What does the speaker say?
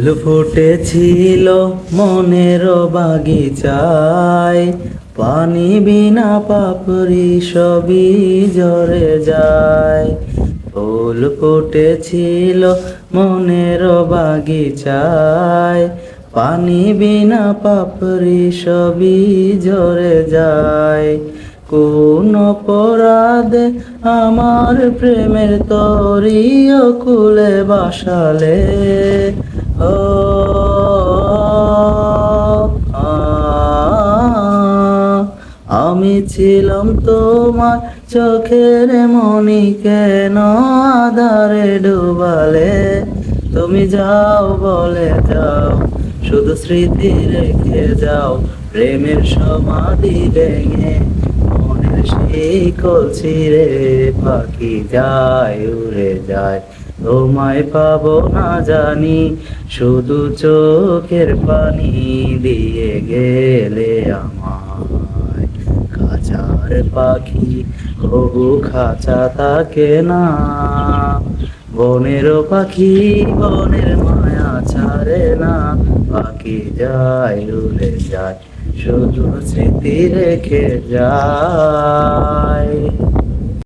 ফুল ফুটেছিল মনের বাগিচায়, পানি বিনা পাপড়ি সবই ঝরে যায়। ফুল ফুটেছিল মনের বাগিচায়, পানি বিনা পাপড়ি সবই ঝরে যায়। কোন অপরাধে আমার প্রেমের তরি কুলে বাসালে, ও আ, আমি ছিলাম তোমার চোখের মনি, কেন আধারে ডুবালে? তুমি যাও বলে যাও, শুধু স্মৃতি রেখে যাও, প্রেমের সমাধি ভেঙে মনের সেই কলছিরে পাখি যায় উড়ে যায়। তোমায় পাবো না জানি, শুধু চোখের পানি দিয়ে গেলে আমায়। খাঁচার পাখি কবু খাঁচা থাকে না, বনের পাখি বনের মায়া ছাড়ে না। পাখি যায় উড়ে যায়, শুধু স্মৃতি রেখে যায়।